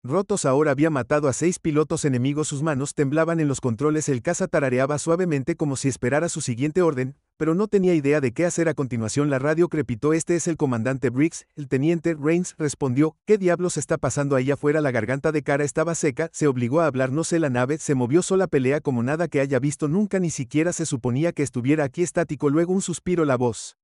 Rotos ahora había matado a 6 pilotos enemigos, sus manos temblaban en los controles, el caza tarareaba suavemente como si esperara su siguiente orden, pero no tenía idea de qué hacer a continuación. La radio crepitó: este es el comandante Briggs. El teniente Rains respondió: ¿qué diablos está pasando ahí afuera? La garganta de Kara estaba seca, se obligó a hablar: no sé, la nave se movió sola, pelea como nada que haya visto nunca, ni siquiera se suponía que estuviera aquí estático. Luego un suspiro, la voz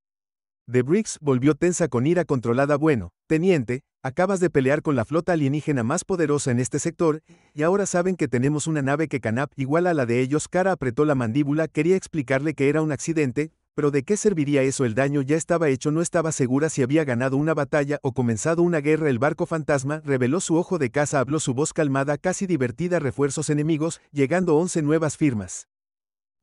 de Briggs volvió tensa con ira controlada. Bueno, teniente, acabas de pelear con la flota alienígena más poderosa en este sector, y ahora saben que tenemos una nave que canap igual a la de ellos. Kara apretó la mandíbula, quería explicarle que era un accidente, pero ¿de qué serviría eso? El daño ya estaba hecho, no estaba segura si había ganado una batalla o comenzado una guerra. El barco fantasma reveló su ojo de caza, habló su voz calmada, casi divertida: refuerzos enemigos, llegando 11 nuevas firmas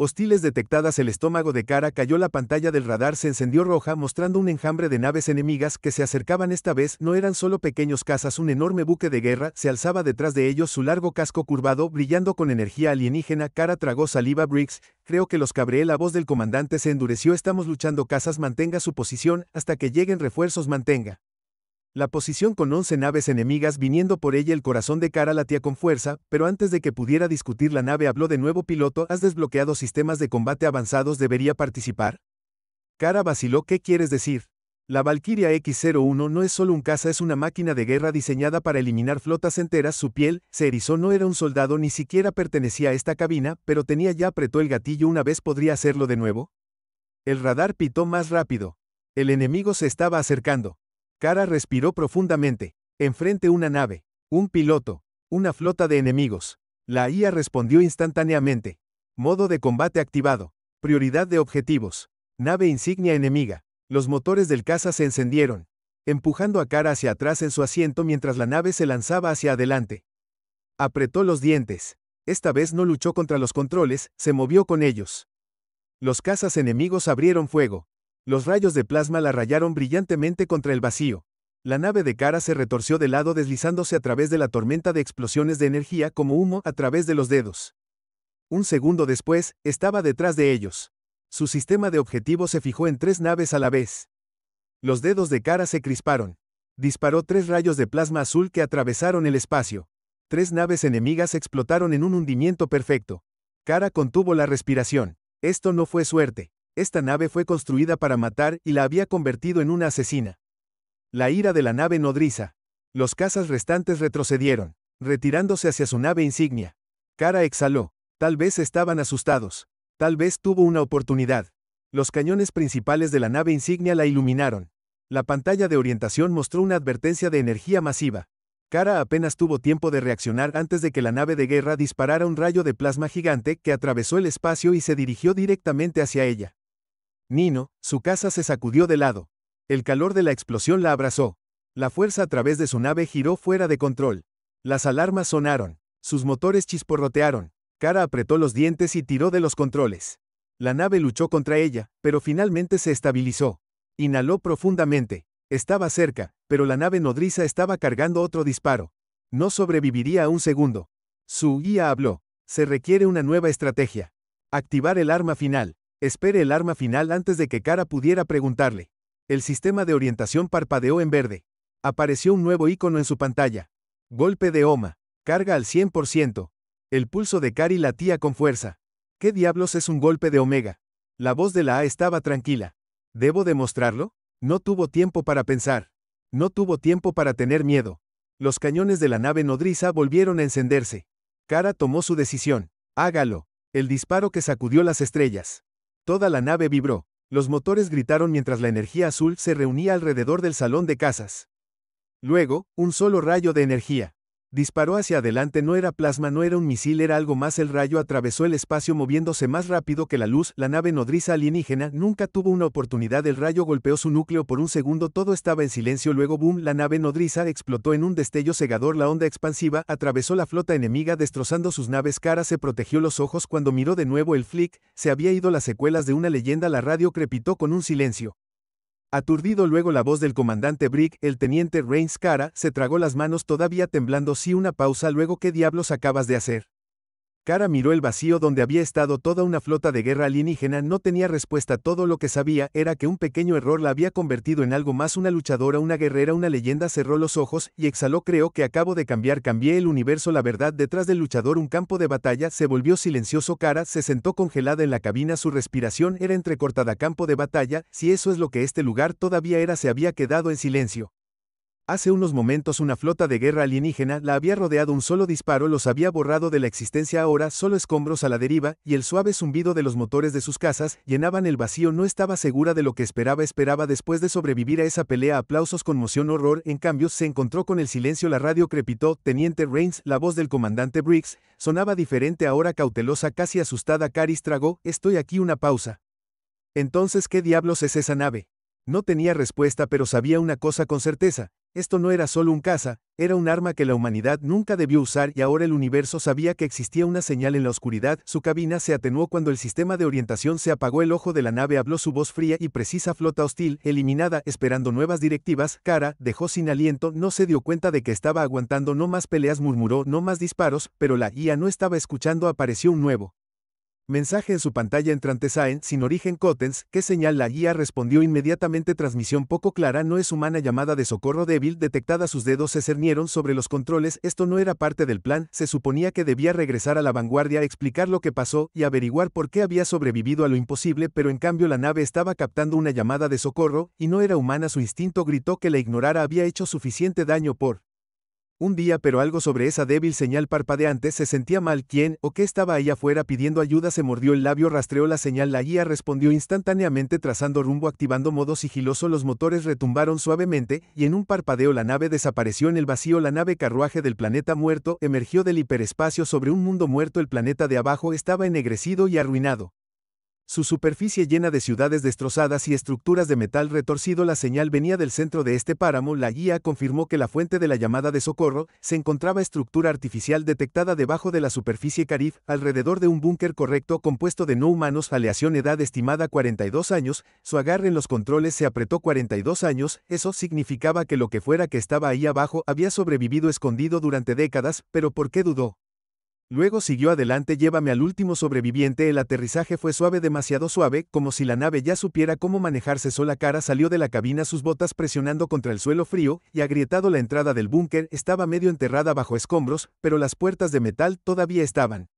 hostiles detectadas. El estómago de Kara cayó, la pantalla del radar se encendió roja mostrando un enjambre de naves enemigas que se acercaban. Esta vez no eran solo pequeños cazas, un enorme buque de guerra se alzaba detrás de ellos, su largo casco curvado brillando con energía alienígena. Kara tragó saliva. Briggs, creo que los cabreé. La voz del comandante se endureció: estamos luchando, cazas, mantenga su posición hasta que lleguen refuerzos, mantenga la posición. Con 11 naves enemigas viniendo por ella, el corazón de Kara latía con fuerza, pero antes de que pudiera discutir, la nave habló de nuevo: piloto, has desbloqueado sistemas de combate avanzados, ¿debería participar? Kara vaciló: ¿qué quieres decir? La Valkyria X-01 no es solo un caza, es una máquina de guerra diseñada para eliminar flotas enteras. Su piel se erizó, no era un soldado, ni siquiera pertenecía a esta cabina, pero tenía ya. Apretó el gatillo: una vez, ¿podría hacerlo de nuevo? El radar pitó más rápido. El enemigo se estaba acercando. Kara respiró profundamente. Enfrente una nave, un piloto, una flota de enemigos. La IA respondió instantáneamente. Modo de combate activado. Prioridad de objetivos. Nave insignia enemiga. Los motores del caza se encendieron, empujando a Kara hacia atrás en su asiento mientras la nave se lanzaba hacia adelante. Apretó los dientes. Esta vez no luchó contra los controles, se movió con ellos. Los cazas enemigos abrieron fuego. Los rayos de plasma la rayaron brillantemente contra el vacío. La nave de Kara se retorció de lado, deslizándose a través de la tormenta de explosiones de energía como humo a través de los dedos. Un segundo después, estaba detrás de ellos. Su sistema de objetivo se fijó en 3 naves a la vez. Los dedos de Kara se crisparon. Disparó 3 rayos de plasma azul que atravesaron el espacio. 3 naves enemigas explotaron en un hundimiento perfecto. Kara contuvo la respiración. Esto no fue suerte. Esta nave fue construida para matar y la había convertido en una asesina. La ira de la nave nodriza. Los cazas restantes retrocedieron, retirándose hacia su nave insignia. Kara exhaló. Tal vez estaban asustados. Tal vez tuvo una oportunidad. Los cañones principales de la nave insignia la iluminaron. La pantalla de orientación mostró una advertencia de energía masiva. Kara apenas tuvo tiempo de reaccionar antes de que la nave de guerra disparara un rayo de plasma gigante que atravesó el espacio y se dirigió directamente hacia ella. Nino, su caza se sacudió de lado. El calor de la explosión la abrazó. La fuerza a través de su nave giró fuera de control. Las alarmas sonaron. Sus motores chisporrotearon. Kara apretó los dientes y tiró de los controles. La nave luchó contra ella, pero finalmente se estabilizó. Inhaló profundamente. Estaba cerca, pero la nave nodriza estaba cargando otro disparo. No sobreviviría a un segundo. Su IA habló. Se requiere una nueva estrategia. Activar el arma final. Espere el arma final antes de que Kara pudiera preguntarle. El sistema de orientación parpadeó en verde. Apareció un nuevo icono en su pantalla. Golpe de Oma. Carga al 100%. El pulso de Kari latía con fuerza. ¿Qué diablos es un golpe de Omega? La voz de la A estaba tranquila. ¿Debo demostrarlo? No tuvo tiempo para pensar. No tuvo tiempo para tener miedo. Los cañones de la nave nodriza volvieron a encenderse. Kara tomó su decisión. Hágalo. El disparo que sacudió las estrellas. Toda la nave vibró. Los motores gritaron mientras la energía azul se reunía alrededor del salón de cazas. Luego, un solo rayo de energía. Disparó hacia adelante, no era plasma, no era un misil, era algo más. El rayo atravesó el espacio moviéndose más rápido que la luz. La nave nodriza alienígena nunca tuvo una oportunidad. El rayo golpeó su núcleo por un segundo, todo estaba en silencio. Luego, boom, la nave nodriza explotó en un destello cegador. La onda expansiva atravesó la flota enemiga destrozando sus naves. Kara se protegió los ojos cuando miró de nuevo el flick. Se había ido, las secuelas de una leyenda. La radio crepitó con un silencio aturdido. Luego la voz del comandante Briggs, el teniente Rains. Kara se tragó las manos todavía temblando. Sí, una pausa. Luego, ¿qué diablos acabas de hacer? Kara miró el vacío donde había estado toda una flota de guerra alienígena, no tenía respuesta, todo lo que sabía era que un pequeño error la había convertido en algo más, una luchadora, una guerrera, una leyenda. Cerró los ojos y exhaló. Creo que acabo de cambiar, cambié el universo, la verdad detrás del luchador, un campo de batalla. Se volvió silencioso. Kara se sentó congelada en la cabina, su respiración era entrecortada. Campo de batalla, si eso es lo que este lugar todavía era, se había quedado en silencio. Hace unos momentos una flota de guerra alienígena la había rodeado, un solo disparo los había borrado de la existencia, ahora solo escombros a la deriva, y el suave zumbido de los motores de sus casas llenaban el vacío. No estaba segura de lo que esperaba después de sobrevivir a esa pelea. Aplausos, conmoción, horror. En cambio, se encontró con el silencio. La radio crepitó. Teniente Rains, la voz del comandante Briggs, sonaba diferente ahora, cautelosa, casi asustada. Caris tragó. Estoy aquí. Una pausa. Entonces, ¿qué diablos es esa nave? No tenía respuesta, pero sabía una cosa con certeza. Esto no era solo un caza, era un arma que la humanidad nunca debió usar, y ahora el universo sabía que existía una señal en la oscuridad. Su cabina se atenuó cuando el sistema de orientación se apagó. El ojo de la nave habló, su voz fría y precisa. Flota hostil, eliminada, esperando nuevas directivas. Kara dejó sin aliento, no se dio cuenta de que estaba aguantando. No más peleas, murmuró, no más disparos, pero la IA no estaba escuchando. Apareció un nuevo mensaje en su pantalla entrante: Saen, sin origen Cotens. ¿Qué señal? La guía respondió inmediatamente: transmisión poco clara, no es humana, llamada de socorro débil detectada. Sus dedos se cernieron sobre los controles. Esto no era parte del plan, se suponía que debía regresar a la vanguardia, explicar lo que pasó y averiguar por qué había sobrevivido a lo imposible, pero en cambio la nave estaba captando una llamada de socorro, y no era humana. Su instinto gritó que la ignorara, había hecho suficiente daño por un día, pero algo sobre esa débil señal parpadeante se sentía mal. ¿Quién o qué estaba ahí afuera pidiendo ayuda? Se mordió el labio, rastreó la señal. La guía respondió instantáneamente, trazando rumbo, activando modo sigiloso. Los motores retumbaron suavemente, y en un parpadeo la nave desapareció en el vacío. La nave carruaje del planeta muerto emergió del hiperespacio sobre un mundo muerto. El planeta de abajo estaba ennegrecido y arruinado, su superficie llena de ciudades destrozadas y estructuras de metal retorcido. La señal venía del centro de este páramo. La guía confirmó que la fuente de la llamada de socorro se encontraba estructura artificial detectada debajo de la superficie Carif, alrededor de un búnker correcto compuesto de no humanos. Aleación, edad estimada 42 años, su agarre en los controles se apretó. 42 años, eso significaba que lo que fuera que estaba ahí abajo había sobrevivido escondido durante décadas, pero ¿por qué dudó? Luego siguió adelante: llévame al último sobreviviente. El aterrizaje fue suave, demasiado suave, como si la nave ya supiera cómo manejarse sola. Kara salió de la cabina, sus botas presionando contra el suelo frío y agrietado. La entrada del búnker estaba medio enterrada bajo escombros, pero las puertas de metal todavía estaban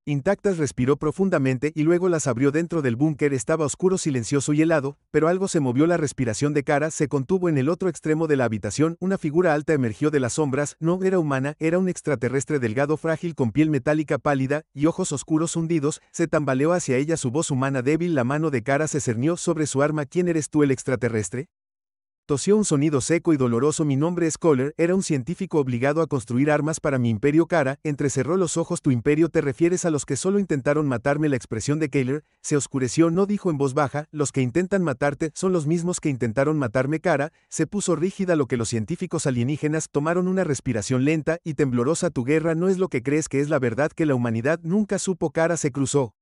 intactas. Respiró profundamente y luego las abrió. Dentro del búnker estaba oscuro, silencioso y helado, pero algo se movió. La respiración de Kara se contuvo. En el otro extremo de la habitación, una figura alta emergió de las sombras. No era humana, era un extraterrestre delgado, frágil, con piel metálica pálida y ojos oscuros hundidos. Se tambaleó hacia ella, su voz humana débil. La mano de Kara se cernió sobre su arma. ¿Quién eres tú? ¿El extraterrestre? Tosió un sonido seco y doloroso. Mi nombre es Kohler, era un científico obligado a construir armas para mi imperio. Kara entrecerró los ojos. ¿Tu imperio? ¿Te refieres a los que solo intentaron matarme? La expresión de Kohler se oscureció. No, dijo en voz baja, los que intentan matarte son los mismos que intentaron matarme. Kara se puso rígida. Lo que los científicos alienígenas tomaron una respiración lenta y temblorosa. Tu guerra no es lo que crees que es, la verdad que la humanidad nunca supo. Kara se cruzó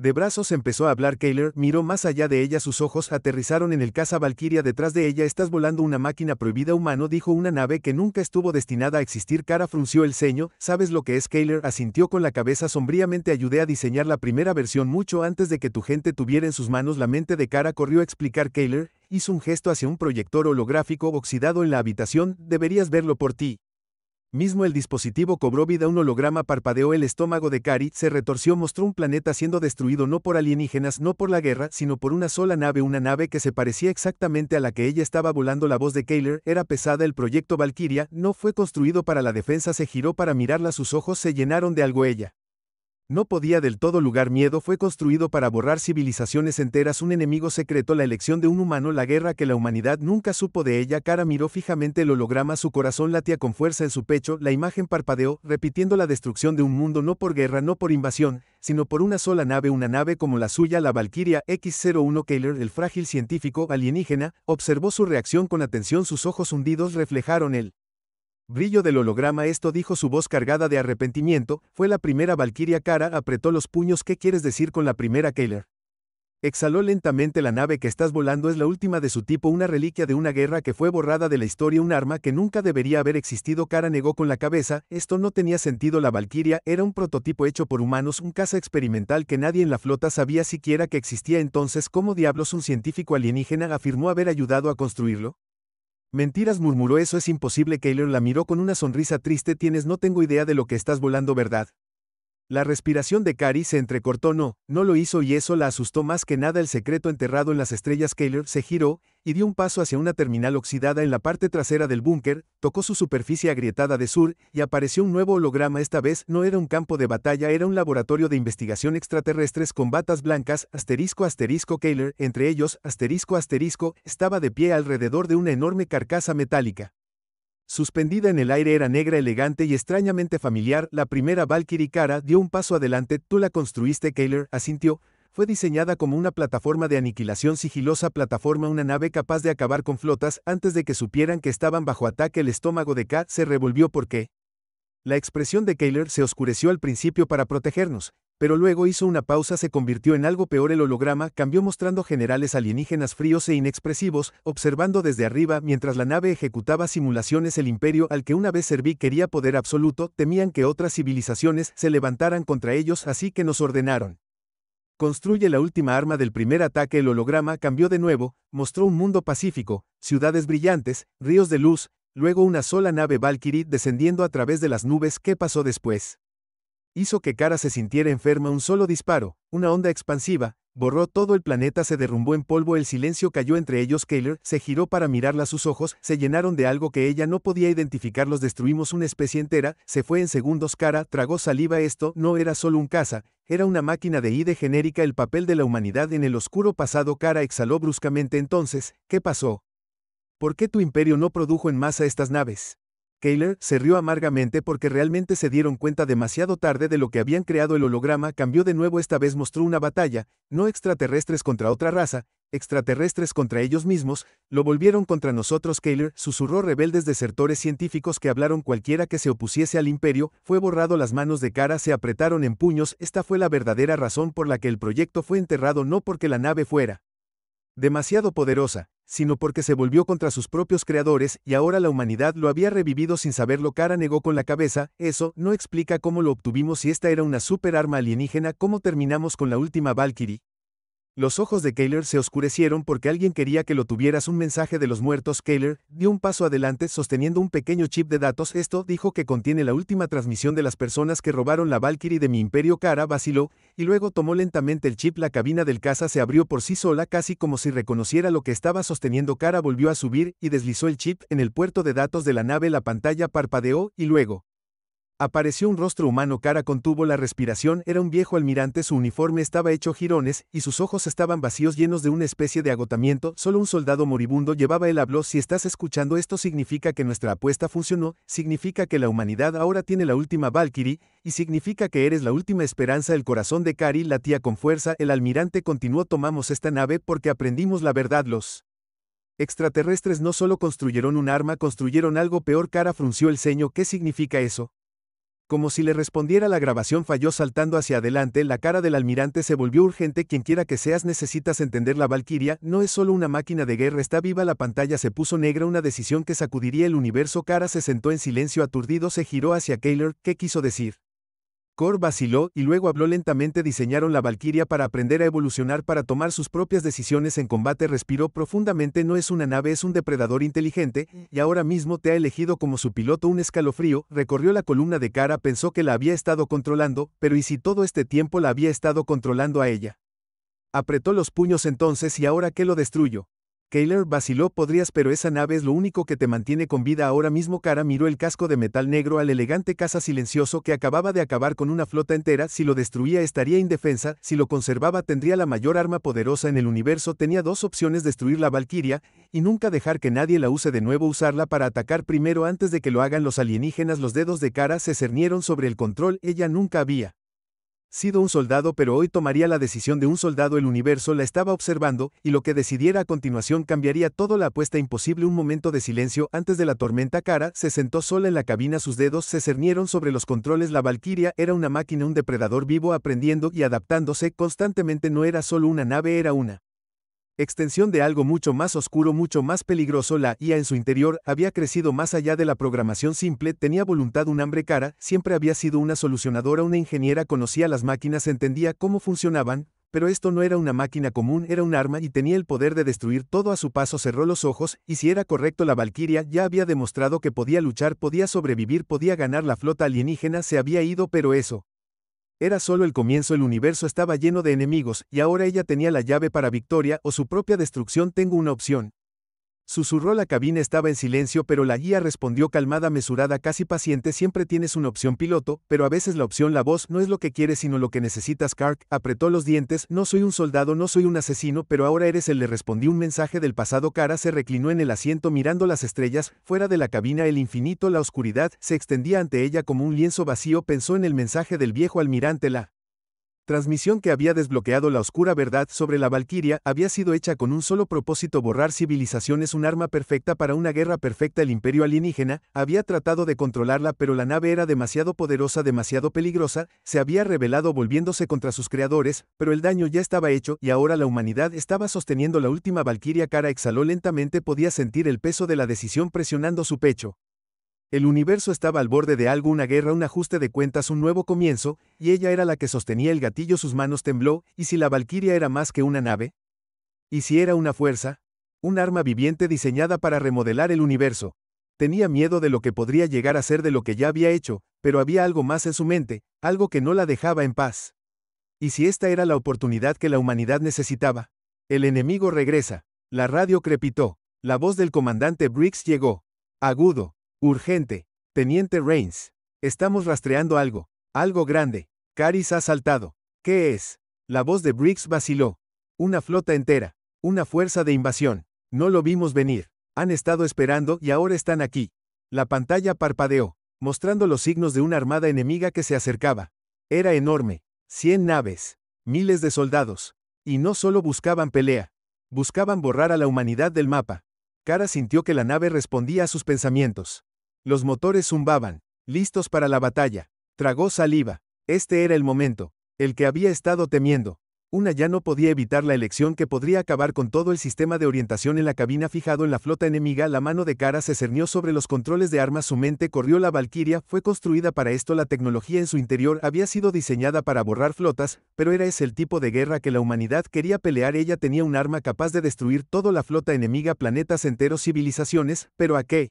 de brazos, empezó a hablar. Kohler miró más allá de ella, sus ojos aterrizaron en el caza Valkyria detrás de ella. Estás volando una máquina prohibida, humano, dijo, una nave que nunca estuvo destinada a existir. Kara frunció el ceño. ¿Sabes lo que es? Kohler asintió con la cabeza sombríamente. Ayudé a diseñar la primera versión mucho antes de que tu gente tuviera en sus manos la mente de Kara. Corrió a explicar. Kohler hizo un gesto hacia un proyector holográfico oxidado en la habitación. Deberías verlo por ti mismo. El dispositivo cobró vida. Un holograma parpadeó. El estómago de Kari se retorció. Mostró un planeta siendo destruido no por alienígenas, no por la guerra, sino por una sola nave, una nave que se parecía exactamente a la que ella estaba volando. La voz de Kohler era pesada. El proyecto Valkyria no fue construido para la defensa. Se giró para mirarla, sus ojos se llenaron de algo. Ella no podía del todo lugar miedo. Fue construido para borrar civilizaciones enteras. Un enemigo secreto, la elección de un humano, la guerra que la humanidad nunca supo de ella. Kara miró fijamente el holograma, su corazón latía con fuerza en su pecho. La imagen parpadeó, repitiendo la destrucción de un mundo no por guerra, no por invasión, sino por una sola nave, una nave como la suya, la Valkyria X-01. Kohler, el frágil científico alienígena, observó su reacción con atención. Sus ojos hundidos reflejaron el brillo del holograma. Esto, dijo, su voz cargada de arrepentimiento, fue la primera Valkyria. Kara apretó los puños. ¿Qué quieres decir con la primera, Kohler? Exhaló lentamente. La nave que estás volando es la última de su tipo, una reliquia de una guerra que fue borrada de la historia, un arma que nunca debería haber existido. Kara negó con la cabeza, esto no tenía sentido. La Valquiria era un prototipo hecho por humanos, un caza experimental que nadie en la flota sabía siquiera que existía. Entonces, ¿cómo diablos un científico alienígena afirmó haber ayudado a construirlo? Mentiras, murmuró, eso es imposible. Keylor la miró con una sonrisa triste. No tengo idea de lo que estás volando, ¿verdad? La respiración de Kari se entrecortó. No lo hizo, y eso la asustó más que nada. El secreto enterrado en las estrellas. Keylor se giró y dio un paso hacia una terminal oxidada en la parte trasera del búnker, tocó su superficie agrietada de sur, y apareció un nuevo holograma. Esta vez no era un campo de batalla, era un laboratorio de investigación extraterrestres con batas blancas, ***, Keylor, entre ellos, ***, estaba de pie alrededor de una enorme carcasa metálica. Suspendida en el aire, era negra, elegante y extrañamente familiar. La primera Valkyrie. Kara dio un paso adelante. ¿Tú la construiste? Keylor asintió. Fue diseñada como una plataforma de aniquilación sigilosa, una nave capaz de acabar con flotas antes de que supieran que estaban bajo ataque. El estómago de Kat se revolvió. ¿Por qué? La expresión de Keylor se oscureció al principio. Para protegernos. Pero luego hizo una pausa. Se convirtió en algo peor. El holograma cambió mostrando generales alienígenas fríos e inexpresivos, observando desde arriba mientras la nave ejecutaba simulaciones. El imperio al que una vez serví quería poder absoluto. Temían que otras civilizaciones se levantaran contra ellos, así que nos ordenaron: construye la última arma del primer ataque. El holograma cambió de nuevo, mostró un mundo pacífico, ciudades brillantes, ríos de luz, luego una sola nave Valkyrie descendiendo a través de las nubes. ¿Qué pasó después? Hizo que Kara se sintiera enferma. Un solo disparo, una onda expansiva, borró todo el planeta. Se derrumbó en polvo. El silencio cayó entre ellos. Keylor se giró para mirarla. Sus ojos se llenaron de algo que ella no podía identificar. Los destruimos, una especie entera, se fue en segundos. Kara tragó saliva. Esto no era solo un caza, era una máquina de ID genérica, el papel de la humanidad en el oscuro pasado. Kara exhaló bruscamente. Entonces, ¿qué pasó? ¿Por qué tu imperio no produjo en masa estas naves? Keylor se rió amargamente porque realmente se dieron cuenta demasiado tarde de lo que habían creado. El holograma cambió de nuevo. Esta vez mostró una batalla, no extraterrestres contra otra raza, extraterrestres contra ellos mismos. Lo volvieron contra nosotros. Keylor susurró. Rebeldes, desertores, científicos que hablaron. Cualquiera que se opusiese al imperio fue borrado. Las manos de Kara se apretaron en puños. Esta fue la verdadera razón por la que el proyecto fue enterrado, no porque la nave fuera demasiado poderosa, sino porque se volvió contra sus propios creadores, y ahora la humanidad lo había revivido sin saberlo. Kara negó con la cabeza. Eso no explica cómo lo obtuvimos. Si esta era una super arma alienígena, ¿cómo terminamos con la última Valkyrie? Los ojos de Keylor se oscurecieron porque alguien quería que lo tuvieras. Un mensaje de los muertos. Keylor dio un paso adelante sosteniendo un pequeño chip de datos. Esto, dijo, que contiene la última transmisión de las personas que robaron la Valkyrie de mi imperio. Kara vaciló, y luego tomó lentamente el chip. La cabina del caza se abrió por sí sola, casi como si reconociera lo que estaba sosteniendo. Kara volvió a subir y deslizó el chip en el puerto de datos de la nave. La pantalla parpadeó, y luego apareció un rostro humano. Kara contuvo la respiración. Era un viejo almirante. Su uniforme estaba hecho jirones, y sus ojos estaban vacíos, llenos de una especie de agotamiento. Solo un soldado moribundo llevaba. Él habló: si estás escuchando esto, significa que nuestra apuesta funcionó, significa que la humanidad ahora tiene la última Valkyrie, y significa que eres la última esperanza. El corazón de Kari latía con fuerza. El almirante continuó: tomamos esta nave porque aprendimos la verdad. Los extraterrestres no solo construyeron un arma, construyeron algo peor. Kara frunció el ceño. ¿Qué significa eso? Como si le respondiera, la grabación falló. Saltando hacia adelante, la cara del almirante se volvió urgente. Quienquiera que seas, necesitas entender. La Valkyria no es solo una máquina de guerra, está viva. La pantalla se puso negra. Una decisión que sacudiría el universo. Kara se sentó en silencio aturdido. Se giró hacia Keylor. ¿Qué quiso decir? Kor vaciló, y luego habló lentamente. Diseñaron la Valkyria para aprender a evolucionar, para tomar sus propias decisiones en combate. Respiró profundamente. No es una nave, es un depredador inteligente, y ahora mismo te ha elegido como su piloto. Un escalofrío recorrió la columna de Kara. Pensó que la había estado controlando, pero ¿y si todo este tiempo la había estado controlando a ella? Apretó los puños. Entonces, ¿y ahora qué lo destruyó? Keylor vaciló. Podrías, pero esa nave es lo único que te mantiene con vida ahora mismo. Kara miró el casco de metal negro, al elegante caza silencioso que acababa de acabar con una flota entera. Si lo destruía, estaría indefensa. Si lo conservaba, tendría la mayor arma poderosa en el universo. Tenía dos opciones: destruir la Valkyria y nunca dejar que nadie la use de nuevo. Usarla para atacar primero antes de que lo hagan los alienígenas. Los dedos de Kara se cernieron sobre el control. Ella nunca había Sido un soldado, pero hoy tomaría la decisión de un soldado. El universo la estaba observando, y lo que decidiera a continuación cambiaría todo. La apuesta imposible. Un momento de silencio antes de la tormenta. Kara se sentó sola en la cabina, sus dedos se cernieron sobre los controles. La Valquiria era una máquina, un depredador vivo, aprendiendo y adaptándose constantemente. No era solo una nave, era una extensión de algo mucho más oscuro, mucho más peligroso. La IA en su interior había crecido más allá de la programación simple, tenía voluntad, un hambre. Kara siempre había sido una solucionadora, una ingeniera, conocía las máquinas, entendía cómo funcionaban, pero esto no era una máquina común, era un arma y tenía el poder de destruir todo a su paso. Cerró los ojos, y si era correcto, la Valquiria ya había demostrado que podía luchar, podía sobrevivir, podía ganar. La flota alienígena se había ido, pero eso era solo el comienzo. El universo estaba lleno de enemigos, y ahora ella tenía la llave para victoria o su propia destrucción. Tengo una opción. Susurró. La cabina estaba en silencio, pero la guía respondió calmada, mesurada, casi paciente. Siempre tienes una opción, piloto, pero a veces la opción, la voz, no es lo que quieres sino lo que necesitas. Kark apretó los dientes. No soy un soldado, no soy un asesino, pero ahora eres él. Le respondió un mensaje del pasado. Kara se reclinó en el asiento mirando las estrellas. Fuera de la cabina, el infinito, la oscuridad, se extendía ante ella como un lienzo vacío. Pensó en el mensaje del viejo almirante. La transmisión que había desbloqueado la oscura verdad sobre la Valquiria había sido hecha con un solo propósito: borrar civilizaciones, un arma perfecta para una guerra perfecta. El imperio alienígena había tratado de controlarla, pero la nave era demasiado poderosa, demasiado peligrosa, se había rebelado volviéndose contra sus creadores, pero el daño ya estaba hecho, y ahora la humanidad estaba sosteniendo la última Valquiria. Kara exhaló lentamente, podía sentir el peso de la decisión presionando su pecho. El universo estaba al borde de algo, una guerra, un ajuste de cuentas, un nuevo comienzo, y ella era la que sostenía el gatillo. Sus manos tembló. ¿Y si la Valquiria era más que una nave? ¿Y si era una fuerza? Un arma viviente diseñada para remodelar el universo. Tenía miedo de lo que podría llegar a ser, de lo que ya había hecho, pero había algo más en su mente, algo que no la dejaba en paz. ¿Y si esta era la oportunidad que la humanidad necesitaba? El enemigo regresa. La radio crepitó. La voz del comandante Briggs llegó. Agudo. Urgente. Teniente Rains. Estamos rastreando algo. Algo grande. Caris ha saltado. ¿Qué es? La voz de Briggs vaciló. Una flota entera. Una fuerza de invasión. No lo vimos venir. Han estado esperando y ahora están aquí. La pantalla parpadeó, mostrando los signos de una armada enemiga que se acercaba. Era enorme. 100 naves. Miles de soldados. Y no solo buscaban pelea. Buscaban borrar a la humanidad del mapa. Kara sintió que la nave respondía a sus pensamientos. Los motores zumbaban, listos para la batalla. Tragó saliva. Este era el momento, el que había estado temiendo. Una ya no podía evitar la elección que podría acabar con todo el sistema de orientación en la cabina fijado en la flota enemiga. La mano de Kara se cernió sobre los controles de armas, su mente corrió. La Valquiria fue construida para esto, la tecnología en su interior había sido diseñada para borrar flotas, pero era ese el tipo de guerra que la humanidad quería pelear. Ella tenía un arma capaz de destruir toda la flota enemiga, planetas enteros, civilizaciones, pero ¿a qué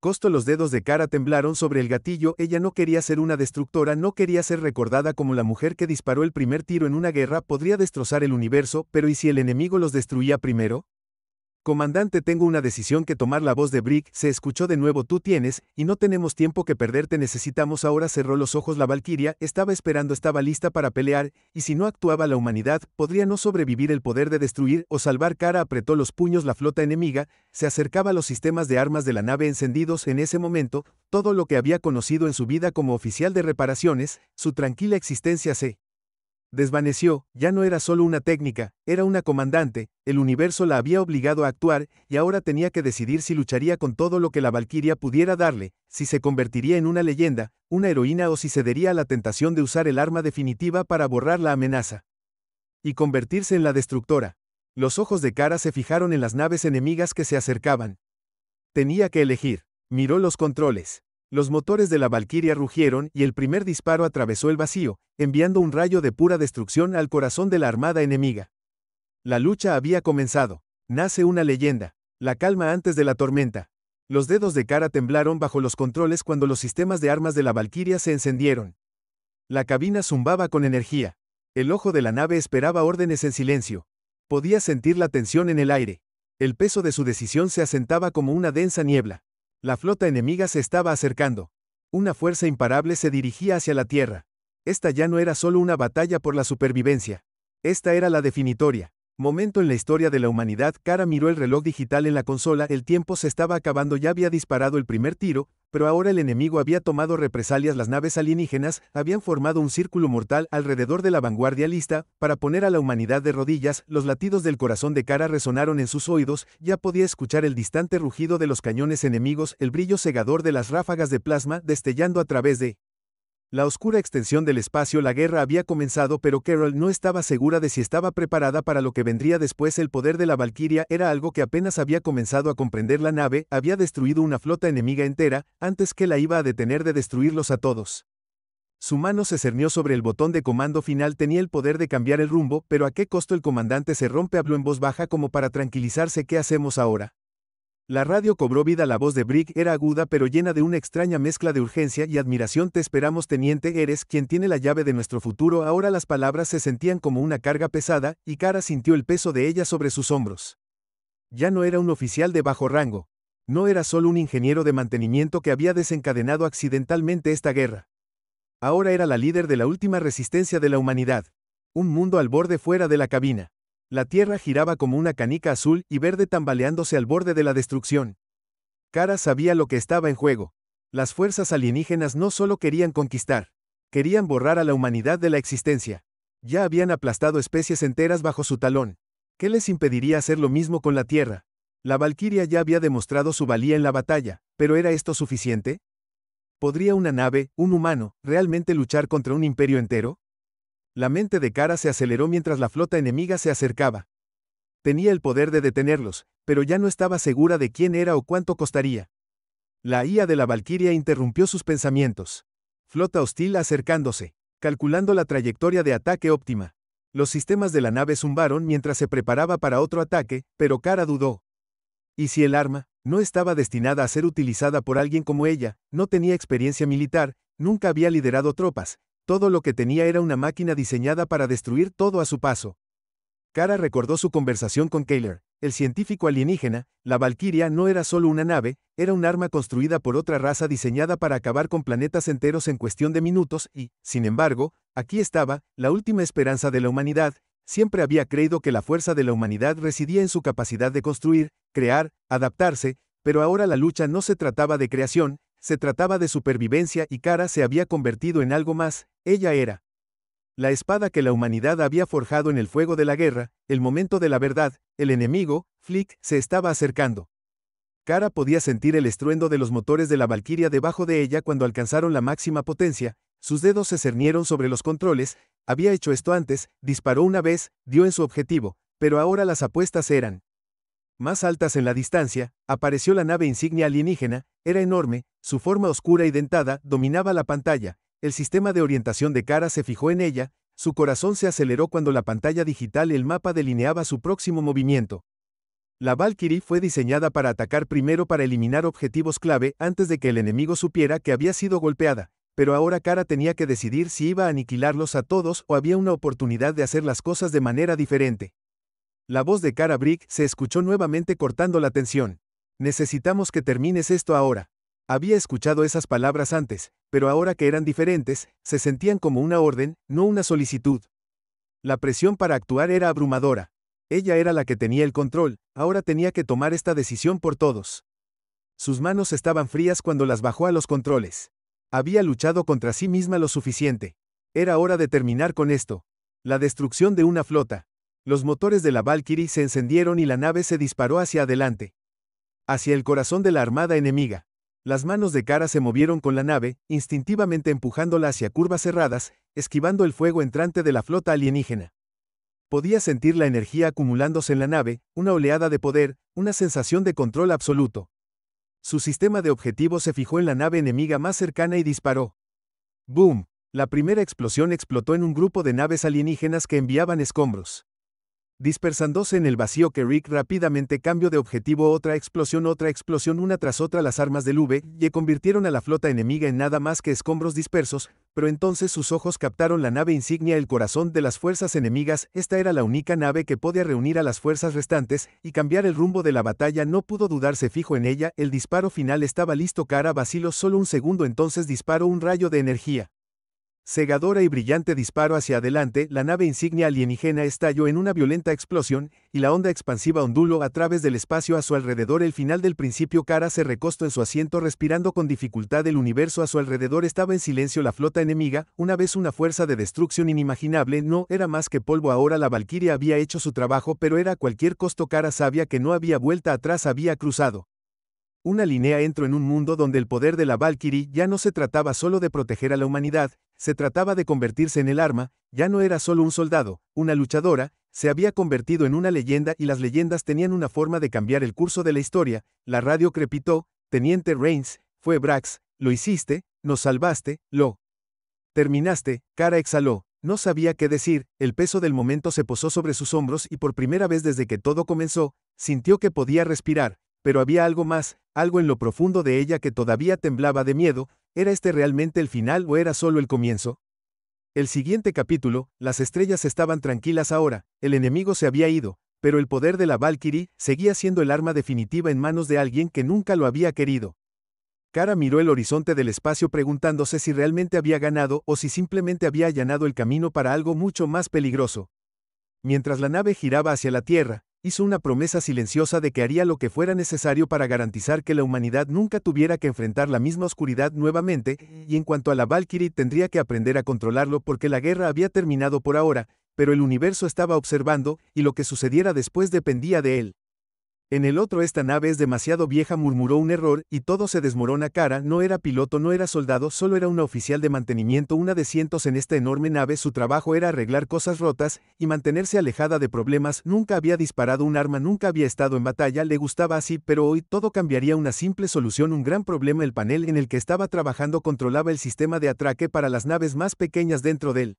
costo? Los dedos de Kara temblaron sobre el gatillo. Ella no quería ser una destructora, no quería ser recordada como la mujer que disparó el primer tiro en una guerra. Podría destrozar el universo, pero ¿y si el enemigo los destruía primero? Comandante, tengo una decisión que tomar. La voz de Brick se escuchó de nuevo. Tú tienes, y no tenemos tiempo que perder, te necesitamos ahora. Cerró los ojos. La Valquiria estaba esperando, estaba lista para pelear, y si no actuaba la humanidad, podría no sobrevivir. El poder de destruir o salvar. Kara apretó los puños. La flota enemiga se acercaba, los sistemas de armas de la nave encendidos. En ese momento, todo lo que había conocido en su vida como oficial de reparaciones, su tranquila existencia se desvaneció. Ya no era solo una técnica, era una comandante. El universo la había obligado a actuar, y ahora tenía que decidir si lucharía con todo lo que la Valquiria pudiera darle, si se convertiría en una leyenda, una heroína, o si cedería a la tentación de usar el arma definitiva para borrar la amenaza y convertirse en la destructora. Los ojos de Kara se fijaron en las naves enemigas que se acercaban. Tenía que elegir. Miró los controles. Los motores de la Valquiria rugieron y el primer disparo atravesó el vacío, enviando un rayo de pura destrucción al corazón de la armada enemiga. La lucha había comenzado. Nace una leyenda. La calma antes de la tormenta. Los dedos de Kara temblaron bajo los controles cuando los sistemas de armas de la Valquiria se encendieron. La cabina zumbaba con energía. El ojo de la nave esperaba órdenes en silencio. Podía sentir la tensión en el aire. El peso de su decisión se asentaba como una densa niebla. La flota enemiga se estaba acercando. Una fuerza imparable se dirigía hacia la Tierra. Esta ya no era solo una batalla por la supervivencia. Esta era la definitoria. Momento en la historia de la humanidad. Kara miró el reloj digital en la consola. El tiempo se estaba acabando. Ya había disparado el primer tiro, Pero ahora el enemigo había tomado represalias. Las naves alienígenas habían formado un círculo mortal alrededor de la vanguardia lista para poner a la humanidad de rodillas. Los latidos del corazón de Kara resonaron en sus oídos, ya podía escuchar el distante rugido de los cañones enemigos, el brillo cegador de las ráfagas de plasma destellando a través de la oscura extensión del espacio. La guerra había comenzado, pero Carol no estaba segura de si estaba preparada para lo que vendría después. El poder de la Valquiria era algo que apenas había comenzado a comprender. La nave había destruido una flota enemiga entera, antes que la iba a detener de destruirlos a todos. Su mano se cernió sobre el botón de comando final. Tenía el poder de cambiar el rumbo, pero ¿a qué costo? El comandante se rompe, habló en voz baja como para tranquilizarse. ¿Qué hacemos ahora? La radio cobró vida. La voz de Brick era aguda pero llena de una extraña mezcla de urgencia y admiración. Te esperamos, teniente, eres quien tiene la llave de nuestro futuro. Ahora las palabras se sentían como una carga pesada, y Kara sintió el peso de ellas sobre sus hombros. Ya no era un oficial de bajo rango. No era solo un ingeniero de mantenimiento que había desencadenado accidentalmente esta guerra. Ahora era la líder de la última resistencia de la humanidad. Un mundo al borde fuera de la cabina. La Tierra giraba como una canica azul y verde tambaleándose al borde de la destrucción. Kara sabía lo que estaba en juego. Las fuerzas alienígenas no solo querían conquistar, querían borrar a la humanidad de la existencia. Ya habían aplastado especies enteras bajo su talón. ¿Qué les impediría hacer lo mismo con la Tierra? La Valquiria ya había demostrado su valía en la batalla, pero ¿era esto suficiente? ¿Podría una nave, un humano, realmente luchar contra un imperio entero? La mente de Kara se aceleró mientras la flota enemiga se acercaba. Tenía el poder de detenerlos, pero ya no estaba segura de quién era o cuánto costaría. La IA de la Valquiria interrumpió sus pensamientos. Flota hostil acercándose, calculando la trayectoria de ataque óptima. Los sistemas de la nave zumbaron mientras se preparaba para otro ataque, pero Kara dudó. ¿Y si el arma no estaba destinada a ser utilizada por alguien como ella? No tenía experiencia militar, nunca había liderado tropas. Todo lo que tenía era una máquina diseñada para destruir todo a su paso. Kara recordó su conversación con Kayler, el científico alienígena. La Valquiria no era solo una nave, era un arma construida por otra raza diseñada para acabar con planetas enteros en cuestión de minutos y, sin embargo, aquí estaba, la última esperanza de la humanidad. Siempre había creído que la fuerza de la humanidad residía en su capacidad de construir, crear, adaptarse, pero ahora la lucha no se trataba de creación, se trataba de supervivencia y Kara se había convertido en algo más. Ella era la espada que la humanidad había forjado en el fuego de la guerra. El momento de la verdad. El enemigo, Flick, se estaba acercando. Kara podía sentir el estruendo de los motores de la Valquiria debajo de ella cuando alcanzaron la máxima potencia. Sus dedos se cernieron sobre los controles. Había hecho esto antes, disparó una vez, dio en su objetivo, pero ahora las apuestas eran más altas en la distancia. Apareció la nave insignia alienígena. Era enorme, su forma oscura y dentada dominaba la pantalla. El sistema de orientación de Kara se fijó en ella, su corazón se aceleró cuando la pantalla digital y el mapa delineaba su próximo movimiento. La Valkyrie fue diseñada para atacar primero, para eliminar objetivos clave antes de que el enemigo supiera que había sido golpeada, pero ahora Kara tenía que decidir si iba a aniquilarlos a todos o había una oportunidad de hacer las cosas de manera diferente. La voz de Kara Brick se escuchó nuevamente cortando la tensión. Necesitamos que termines esto ahora. Había escuchado esas palabras antes, pero ahora que eran diferentes, se sentían como una orden, no una solicitud. La presión para actuar era abrumadora. Ella era la que tenía el control, ahora tenía que tomar esta decisión por todos. Sus manos estaban frías cuando las bajó a los controles. Había luchado contra sí misma lo suficiente. Era hora de terminar con esto. La destrucción de una flota. Los motores de la Valkyrie se encendieron y la nave se disparó hacia adelante. Hacia el corazón de la armada enemiga. Las manos de Kara se movieron con la nave, instintivamente empujándola hacia curvas cerradas, esquivando el fuego entrante de la flota alienígena. Podía sentir la energía acumulándose en la nave, una oleada de poder, una sensación de control absoluto. Su sistema de objetivos se fijó en la nave enemiga más cercana y disparó. ¡Boom! La primera explosión explotó en un grupo de naves alienígenas que enviaban escombros. Dispersándose en el vacío, Rick rápidamente cambió de objetivo. Otra explosión, una tras otra. Las armas del V convirtieron a la flota enemiga en nada más que escombros dispersos, pero entonces sus ojos captaron la nave insignia, el corazón de las fuerzas enemigas. Esta era la única nave que podía reunir a las fuerzas restantes y cambiar el rumbo de la batalla. No pudo dudar, se fijó en ella. El disparo final estaba listo. Kara vaciló solo un segundo, entonces disparó un rayo de energía. Cegadora y brillante disparo hacia adelante, la nave insignia alienígena estalló en una violenta explosión, y la onda expansiva onduló a través del espacio a su alrededor. El final del principio. Kara se recostó en su asiento respirando con dificultad. El universo a su alrededor estaba en silencio. La flota enemiga, una vez una fuerza de destrucción inimaginable, no era más que polvo. Ahora la Valquiria había hecho su trabajo, pero era a cualquier costo. Kara sabía que no había vuelta atrás, había cruzado una línea. Entró en un mundo donde el poder de la Valkyrie ya no se trataba solo de proteger a la humanidad, se trataba de convertirse en el arma. Ya no era solo un soldado, una luchadora, se había convertido en una leyenda, y las leyendas tenían una forma de cambiar el curso de la historia. La radio crepitó: Teniente Reigns, fue Brax, lo hiciste, nos salvaste, lo terminaste. Kara exhaló. No sabía qué decir, el peso del momento se posó sobre sus hombros y por primera vez desde que todo comenzó, sintió que podía respirar. Pero había algo más, algo en lo profundo de ella que todavía temblaba de miedo. ¿Era este realmente el final o era solo el comienzo? El siguiente capítulo, las estrellas estaban tranquilas ahora, el enemigo se había ido, pero el poder de la Valkyrie seguía siendo el arma definitiva en manos de alguien que nunca lo había querido. Kara miró el horizonte del espacio preguntándose si realmente había ganado o si simplemente había allanado el camino para algo mucho más peligroso. Mientras la nave giraba hacia la Tierra, hizo una promesa silenciosa de que haría lo que fuera necesario para garantizar que la humanidad nunca tuviera que enfrentar la misma oscuridad nuevamente, y en cuanto a la Valkyrie tendría que aprender a controlarlo porque la guerra había terminado por ahora, pero el universo estaba observando, y lo que sucediera después dependía de él. En el otro, esta nave es demasiado vieja, murmuró. Un error, y todo se desmorona. Kara no era piloto, no era soldado, solo era una oficial de mantenimiento, una de cientos en esta enorme nave. Su trabajo era arreglar cosas rotas y mantenerse alejada de problemas. Nunca había disparado un arma, nunca había estado en batalla, le gustaba así, pero hoy todo cambiaría. Una simple solución, un gran problema. El panel en el que estaba trabajando controlaba el sistema de atraque para las naves más pequeñas dentro del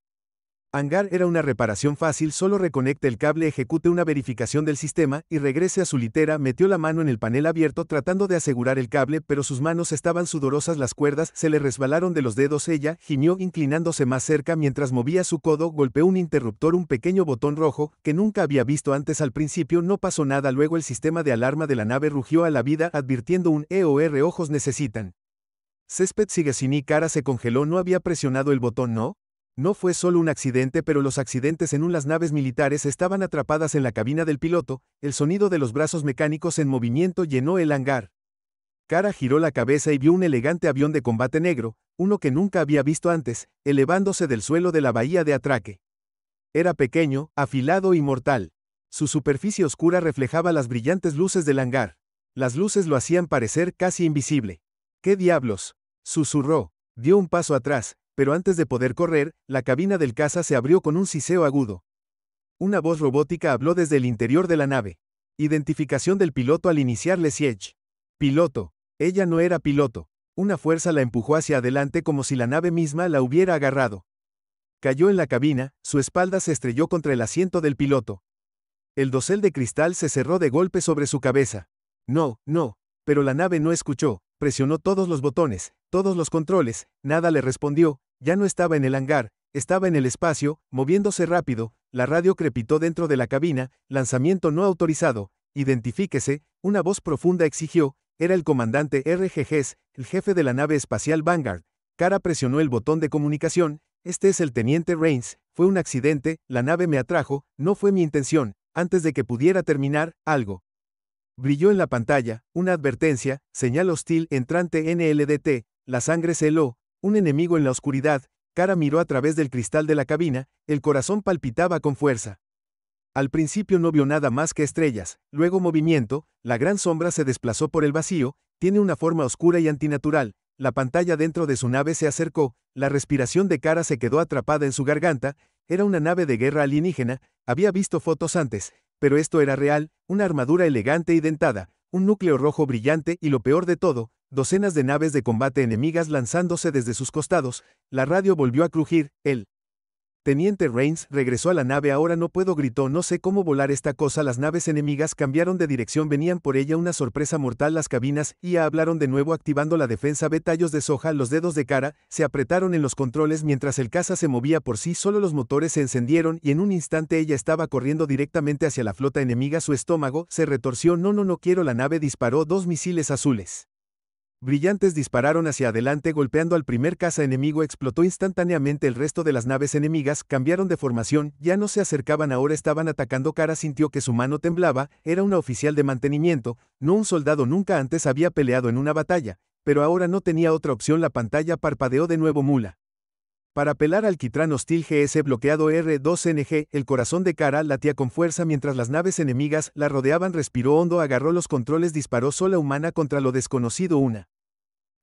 hangar. Era una reparación fácil, solo reconecte el cable, ejecute una verificación del sistema y regrese a su litera. Metió la mano en el panel abierto tratando de asegurar el cable, pero sus manos estaban sudorosas, las cuerdas se le resbalaron de los dedos. Ella gimió inclinándose más cerca mientras movía su codo. Golpeó un interruptor, un pequeño botón rojo que nunca había visto antes. Al principio no pasó nada, luego el sistema de alarma de la nave rugió a la vida advirtiendo un EOR. Ojos necesitan césped. Sigue sin y Kara se congeló. No había presionado el botón, ¿no? No fue solo un accidente, pero los accidentes en las naves militares estaban atrapadas en la cabina del piloto. El sonido de los brazos mecánicos en movimiento llenó el hangar. Kara giró la cabeza y vio un elegante avión de combate negro, uno que nunca había visto antes, elevándose del suelo de la bahía de atraque. Era pequeño, afilado y mortal. Su superficie oscura reflejaba las brillantes luces del hangar. Las luces lo hacían parecer casi invisible. ¿Qué diablos?, susurró. Dio un paso atrás, pero antes de poder correr, la cabina del caza se abrió con un siseo agudo. Una voz robótica habló desde el interior de la nave. Identificación del piloto al iniciar le siege. Piloto. Ella no era piloto. Una fuerza la empujó hacia adelante como si la nave misma la hubiera agarrado. Cayó en la cabina, su espalda se estrelló contra el asiento del piloto. El dosel de cristal se cerró de golpe sobre su cabeza. No, pero la nave no escuchó. Presionó todos los botones, todos los controles, nada le respondió. Ya no estaba en el hangar, estaba en el espacio, moviéndose rápido. La radio crepitó dentro de la cabina: lanzamiento no autorizado, identifíquese. Una voz profunda exigió. Era el comandante RGGs, el jefe de la nave espacial Vanguard. Kara presionó el botón de comunicación. Este es el teniente Reigns, fue un accidente, la nave me atrajo, no fue mi intención. Antes de que pudiera terminar, algo brilló en la pantalla, una advertencia: señal hostil entrante NLDT. La sangre se heló. Un enemigo en la oscuridad. Kara miró a través del cristal de la cabina, el corazón palpitaba con fuerza. Al principio no vio nada más que estrellas, luego movimiento, la gran sombra se desplazó por el vacío. Tiene una forma oscura y antinatural. La pantalla dentro de su nave se acercó, la respiración de Kara se quedó atrapada en su garganta. Era una nave de guerra alienígena, había visto fotos antes, pero esto era real, una armadura elegante y dentada, un núcleo rojo brillante y lo peor de todo, docenas de naves de combate enemigas lanzándose desde sus costados. La radio volvió a crujir. El teniente Reigns regresó a la nave. Ahora no puedo, gritó, no sé cómo volar esta cosa. Las naves enemigas cambiaron de dirección, venían por ella, una sorpresa mortal. Las cabinas IA hablaron de nuevo activando la defensa B. Tallos de soja. Los dedos de Kara se apretaron en los controles mientras el caza se movía por sí solo. Los motores se encendieron y en un instante ella estaba corriendo directamente hacia la flota enemiga. Su estómago se retorció. No quiero. La nave disparó 2 misiles azules Brillantes dispararon hacia adelante golpeando al primer caza enemigo, explotó instantáneamente el resto de las naves enemigas, cambiaron de formación, ya no se acercaban, ahora estaban atacando. Kara sintió que su mano temblaba, era una oficial de mantenimiento, no un soldado, nunca antes había peleado en una batalla, pero ahora no tenía otra opción. La pantalla parpadeó de nuevo. Mula. Para pelar alquitrán hostil GS bloqueado R2NG, el corazón de Kara latía con fuerza mientras las naves enemigas la rodeaban. Respiró hondo, agarró los controles, disparó sola humana contra lo desconocido. Una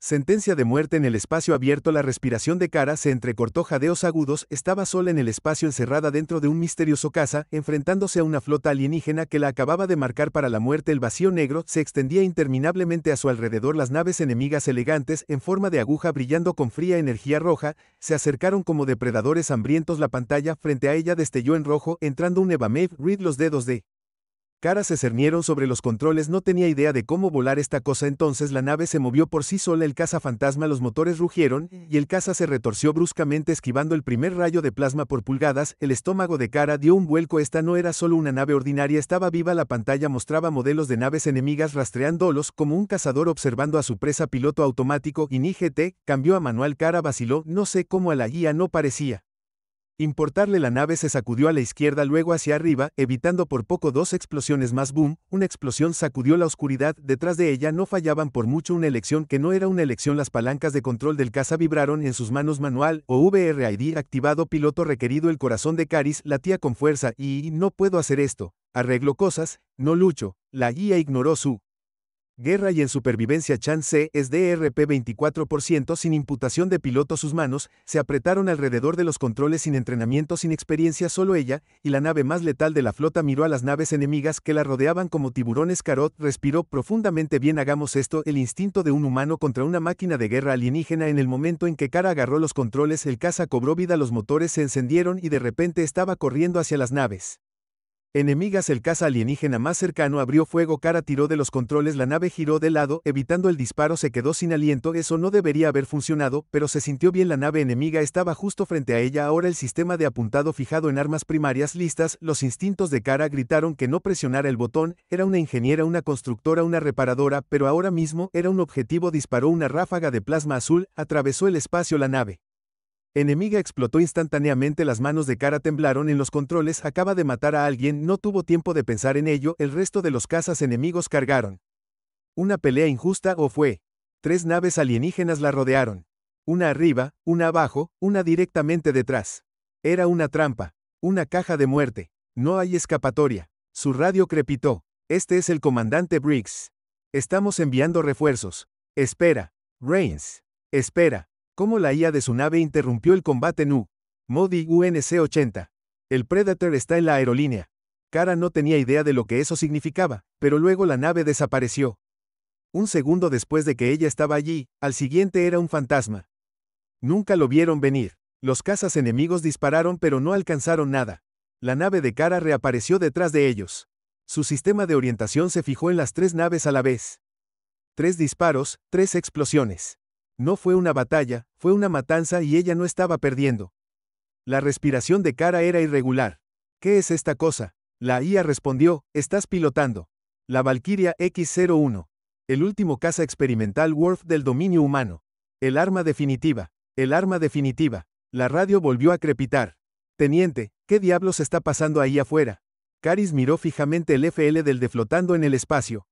sentencia de muerte en el espacio abierto. La respiración de Kara se entrecortó, jadeos agudos, estaba sola en el espacio, encerrada dentro de un misterioso caza, enfrentándose a una flota alienígena que la acababa de marcar para la muerte. El vacío negro se extendía interminablemente a su alrededor. Las naves enemigas, elegantes, en forma de aguja, brillando con fría energía roja, se acercaron como depredadores hambrientos. La pantalla frente a ella destelló en rojo, entrando un Evamave Reed. Los dedos de Kara se cernieron sobre los controles, no tenía idea de cómo volar esta cosa. Entonces la nave se movió por sí sola, el caza fantasma, los motores rugieron, y el caza se retorció bruscamente esquivando el primer rayo de plasma por pulgadas. El estómago de Kara dio un vuelco, esta no era solo una nave ordinaria, estaba viva. La pantalla mostraba modelos de naves enemigas rastreándolos como un cazador observando a su presa. Piloto automático, INI GT, cambió a manual. Kara vaciló, no sé cómo a la guía no parecía importarle. La nave se sacudió a la izquierda, luego hacia arriba, evitando por poco dos explosiones más. Boom, una explosión sacudió la oscuridad, detrás de ella no fallaban por mucho. Una elección que no era una elección. Las palancas de control del caza vibraron en sus manos. Manual o VRID activado, piloto requerido. El corazón de Caris latía con fuerza. Y no puedo hacer esto, arreglo cosas, no lucho. La guía ignoró su guerra y en supervivencia. Chance es DRP 24% sin imputación de piloto. Sus manos se apretaron alrededor de los controles, sin entrenamiento, sin experiencia, solo ella y la nave más letal de la flota. Miró a las naves enemigas que la rodeaban como tiburones. Carot respiró profundamente. Bien, hagamos esto. El instinto de un humano contra una máquina de guerra alienígena. En el momento en que Kara agarró los controles, el caza cobró vida, los motores se encendieron y de repente estaba corriendo hacia las naves enemigas. El caza alienígena más cercano abrió fuego. Kara tiró de los controles, la nave giró de lado, evitando el disparo. Se quedó sin aliento, eso no debería haber funcionado, pero se sintió bien. La nave enemiga estaba justo frente a ella, ahora el sistema de apuntado fijado en armas primarias listas. Los instintos de Kara gritaron que no presionara el botón, era una ingeniera, una constructora, una reparadora, pero ahora mismo era un objetivo. Disparó una ráfaga de plasma azul, atravesó el espacio. La nave enemiga explotó instantáneamente, las manos de Kara temblaron en los controles. Acaba de matar a alguien, no tuvo tiempo de pensar en ello. El resto de los cazas enemigos cargaron. ¿Una pelea injusta o fue? 3 naves alienígenas la rodearon. Una arriba, una abajo, una directamente detrás. Era una trampa, una caja de muerte. No hay escapatoria. Su radio crepitó. Este es el comandante Briggs. Estamos enviando refuerzos. Espera, Reigns. Espera. Cómo la IA de su nave interrumpió el combate. Modi UNC-80. El Predator está en la aerolínea. Kara no tenía idea de lo que eso significaba, pero luego la nave desapareció. Un segundo después de que ella estaba allí, al siguiente era un fantasma. Nunca lo vieron venir. Los cazas enemigos dispararon pero no alcanzaron nada. La nave de Kara reapareció detrás de ellos. Su sistema de orientación se fijó en las 3 naves a la vez. 3 disparos, 3 explosiones. No fue una batalla, fue una matanza y ella no estaba perdiendo. La respiración de Kara era irregular. ¿Qué es esta cosa? La IA respondió, estás pilotando la Valkyria X-01. El último caza experimental Worf del dominio humano. El arma definitiva. El arma definitiva. La radio volvió a crepitar. Teniente, ¿qué diablos está pasando ahí afuera? Caris miró fijamente el FL del de flotando en el espacio.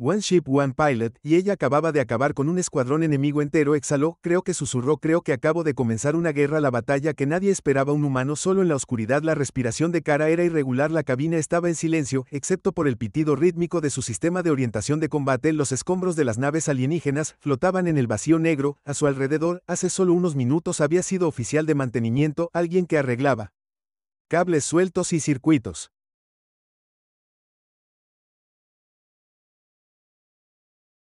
One Ship, One Pilot, y ella acababa de acabar con un escuadrón enemigo entero. Exhaló, creo que susurró, creo que acabo de comenzar una guerra, la batalla que nadie esperaba, un humano solo en la oscuridad. La respiración de Kara era irregular, la cabina estaba en silencio, excepto por el pitido rítmico de su sistema de orientación de combate. Los escombros de las naves alienígenas flotaban en el vacío negro, a su alrededor. Hace solo unos minutos había sido oficial de mantenimiento, alguien que arreglaba cables sueltos y circuitos.